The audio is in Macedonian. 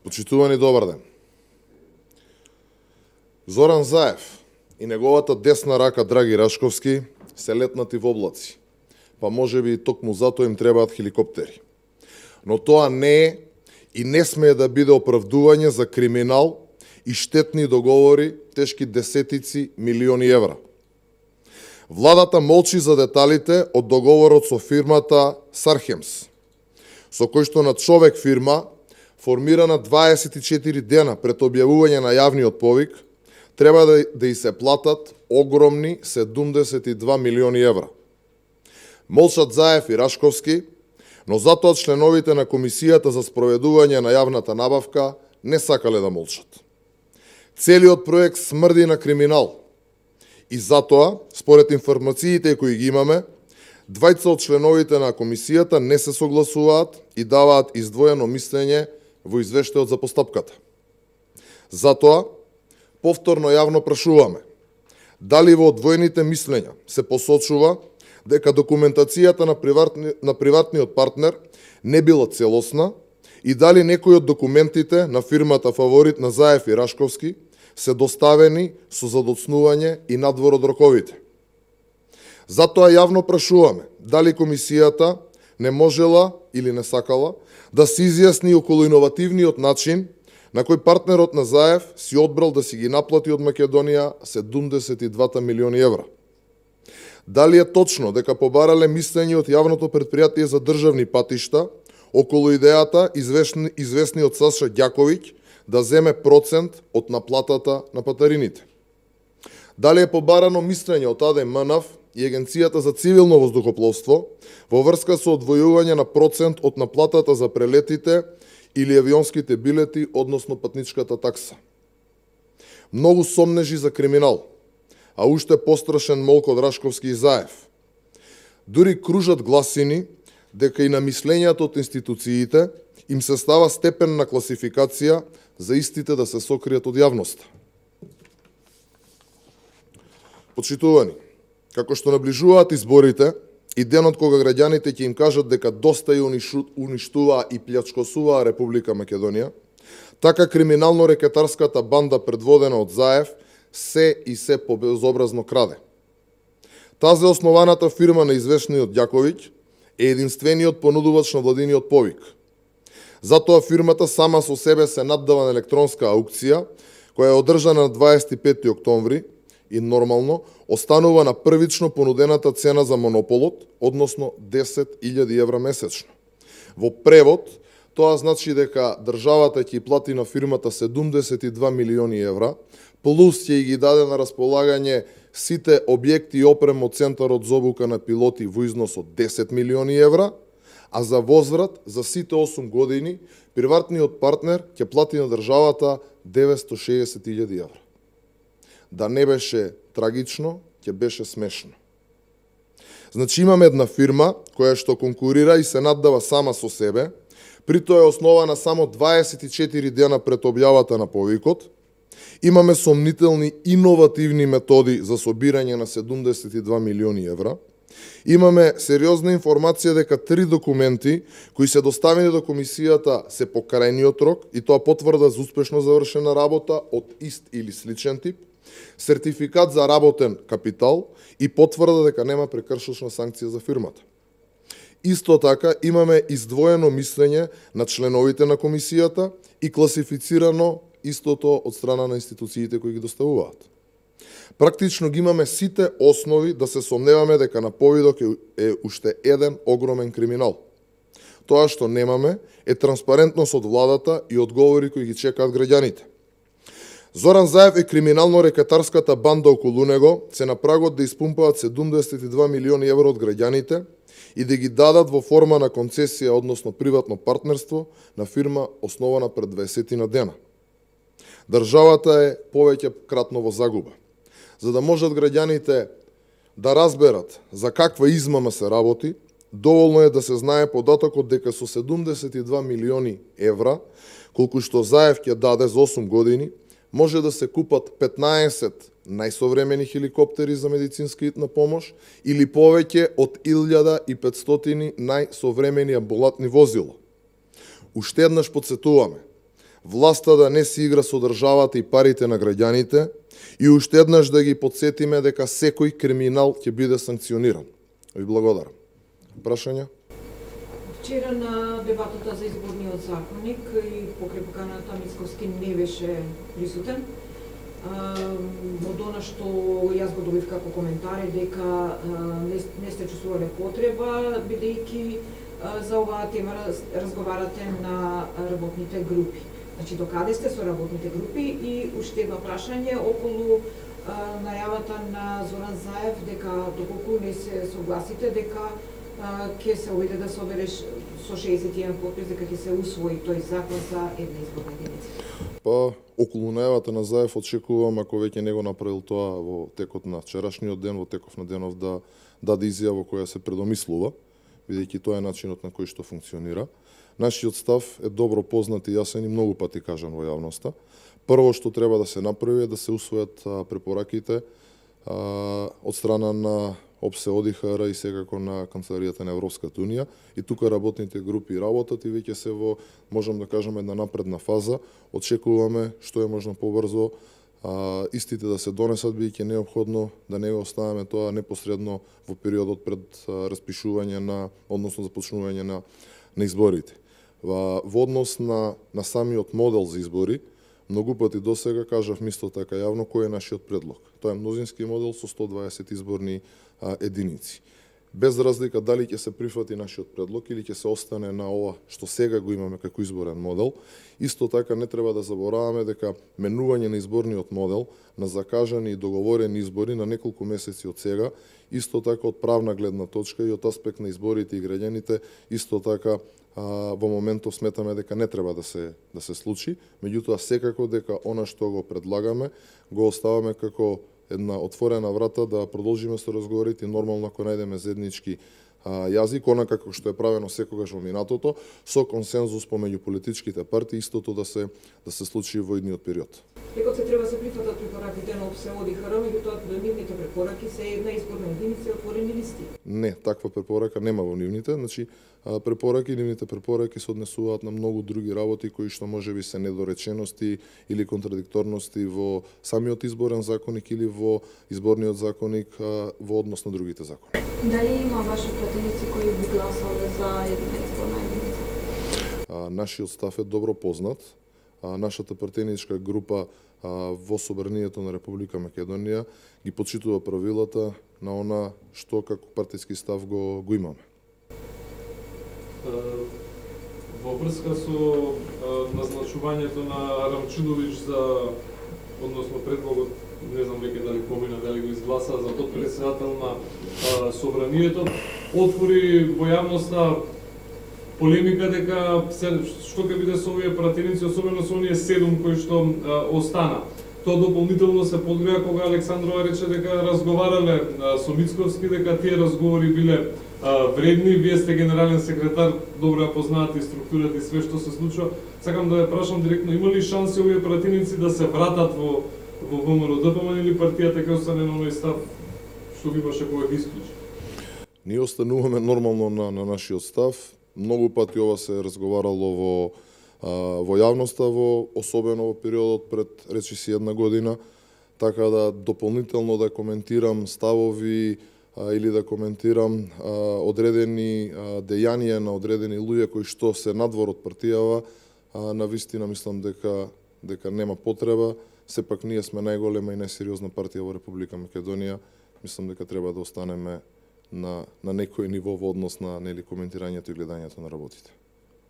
Почитувани, добар ден. Зоран Заев и неговата десна рака Драги Рашковски се летнати во облаци, па може би и токму затоа им требаат хеликоптери. Но тоа не е и не смее да биде оправдување за криминал и штетни договори тешки десетици милиони евра. Владата молчи за деталите од договорот со фирмата Сархемс, со кој што на човек фирма, формирана 24 дена пред објавување на јавниот повик, треба да и се платат огромни 72 милиони евра. Молчат Заев и Рашковски, но затоа членовите на Комисијата за спроведување на јавната набавка не сакале да молчат. Целиот проект смрди на криминал и затоа, според информациите кои ги имаме, двајца од членовите на Комисијата не се согласуваат и даваат издвоено мислење во извештајот за постапката. Затоа, повторно јавно прашуваме, дали во одвоените мислења се посочува дека документацијата на приватниот партнер не била целосна и дали некои од документите на фирмата фаворит на Заев и Рашковски се доставени со задоцнување и надвор од роковите. Затоа јавно прашуваме дали Комисијата не можела или не сакала да се изјасни околу иновативниот начин на кој партнерот на Заев си одбрал да си ги наплати од Македонија 72 милиони евра. Дали е точно дека побарале мислење од јавното предпријатие за државни патишта околу идејата известниот Саша Ѓаковиќ да земе процент од наплатата на патарините? Дали е побарано мислење од АДМНАВ и Агенцијата за цивилно воздухопловство во врска со одвојување на процент од наплатата за прелетите или авионските билети, односно патничката такса? Многу сомнежи за криминал, а уште пострашен молк од Рашковски и Заев. Дури кружат гласини дека и на мислењето од институциите им се става степен на класификација за истите да се сокријат од јавноста. Почитувани, како што наближуваат изборите и денот кога граѓаните ќе им кажат дека доста ја уништуваа и плјачкосуваа Република Македонија, така криминално-рекетарската банда предводена од Заев се и се побезобразно краде. Тази основаната фирма на известниот Ѓаковиќ е единствениот понудувач на владиниот повик. Затоа фирмата сама со себе се наддава на електронска аукција, која е одржана на 25 октомври и нормално останува на првично понудената цена за монополот, односно 10.000 евра месечно. Во превод, тоа значи дека државата ќе плати на фирмата 72 милиони евра, плюс ќе ги даде на располагање сите објекти и опрема од Центарот за обука на пилоти во износ од 10 милиони евра, а за возврат за сите 8 години приватниот партнер ќе плати на државата 960.000 евра. Да не беше трагично, ќе беше смешно. Значи имаме една фирма која што конкурира и се наддава сама со себе, при тоа е основана само 24 дена пред објавата на повикот. Имаме сомнителни иновативни методи за собирање на 72 милиони евра. Имаме сериозна информација дека 3 документи кои се доставени до Комисијата се по крајниот рок и тоа потврда за успешно завршена работа од ист или сличен тип, сертификат за работен капитал и потврда дека нема прекршочна санкција за фирмата. Исто така имаме издвоено мислење на членовите на Комисијата и класифицирано истото од страна на институциите кои ги доставуваат. Практично ги имаме сите основи да се сомневаме дека на повидок е уште еден огромен криминал. Тоа што немаме е транспарентност од владата и одговори кои ги чекаат граѓаните. Зоран Заев и криминално-рекетарската банда околу него се на прагот да испумпаат 72 милиони евра од граѓаните и да ги дадат во форма на концесија, односно приватно партнерство, на фирма основана пред 20 на дена. Државата е повеќе кратно во загуба. За да можат граѓаните да разберат за каква измама се работи, доволно е да се знае податокот дека со 72 милиони евра, колку што Заев ќе даде за 8 години, може да се купат 15 најсовремени хеликоптери за медицинска итна помош или повеќе од 1500 најсовремени амбулантни возила. Уште еднаш подсетуваме, власта да не си игра со државата и парите на граѓаните и уште еднаш да ги подсетиме дека секој криминал ќе биде санкциониран. Ви благодарам. Прашања? Вчера на дебатата за изборниот законник и покрај поканата Мицковски не беше присутен. Од она што јас го добив како коментар е дека не сте чувствувале потреба, бидејќи за оваа тема разговарате на работните групи. Значи, докаде сте со работните групи? И уште едно прашање околу најавата на Зоран Заев дека доколку не се согласите дека ќе се обиде да собереш со 61 подпис дека ќе се усвои тој закон за една изборна единица. Па, околу најавата на Заев очекувам, ако веќе не го направил тоа во текот на вчерашниот ден, во текот на денов да даде изјава која се предомислува, бидејќи тоа е начинот на кој што функционира. Нашиот став е добро познат и јасен и многу пати кажан во јавноста. Прво што треба да се направи е да се усвојат препораките од страна на ОПСЕ, ОДИХР и секако на Канцеларијата на Европската Унија. И тука работните групи работат и веќе се во, можам да кажам, една напредна фаза. Очекуваме што е можно побрзо истите да се донесат, бидејќи е неопходно да не го оставаме тоа непосредно во периодот пред распишување на, односно започнување на изборите. Во однос на самиот модел за избори, многу пати досега кажав исто така јавно кој е нашиот предлог. Тоа е мнозински модел со 120 изборни единици. Без разлика дали ќе се прифати нашиот предлог или ќе се остане на ова што сега го имаме како изборен модел, исто така не треба да забораваме дека менување на изборниот модел на закажани и договорени избори на неколку месеци од сега, исто така од правна гледна точка и од аспект на изборите и граѓаните, исто така во моментов сметаме дека не треба да се случи, меѓутоа секако дека она што го предлагаме го оставаме како една отворена врата да продолжиме со разговорите и нормално ако најдеме заеднички јазик, онака како што е правено секогаш во минатото, со консензус помеѓу политичките партии, истото да се случи во идниот период. Рекот се треба се прифатат препораките на ОПСЕ, ОДИХР, меѓутоа нивните препораки се една изборна единица и отворени листи. Не, таква препорака нема во нивните, значи нивните препораки се однесуваат на многу други работи кои што можеби се недоречености или контрадикторности во самиот изборен законник или во изборниот законник во однос на другите закони. Дали има ваши пратеници кои би гласале за една изборна единица? Нашиот став е добро познат. Нашата пратеничка група во Собранието на Република Македонија ги почитува правилата на она што како партиски став го имаме. Во врска со назначувањето на Рамчидовиќ за, односно предлогот, не знам веќе дали помина, дали го изгласа за подпредседател на Собранието, отвори во јавноста полемика дека што ќе биде со овие пратеници, особено со оние 7 кои што остана. Тоа дополнително се подгреа кога Александрова рече дека разговарале со Мицковски, дека тие разговори биле вредни. Вие сте генерален секретар, добро ја познаате и структурата и све што се случува. Сакам да ја прашам директно, има ли шанси овие пратеници да се вратат во ВМРО-ДПМН или партијата ќе остане на оној став што ги имаше кога ги исклучи? Ние остануваме нормално на нашиот став. Многу пати ова се разговарало во јавноста, особено во периодот пред речиси една година, така да дополнително да коментирам ставови или да коментирам одредени дејанија на одредени луѓе кои што се надвор од партијава, навистина мислам дека нема потреба. Сепак ние сме најголема и најсериозна партија во Република Македонија. Мислам дека треба да останеме на некој ниво во однос на коментирањето и гледањето на работите.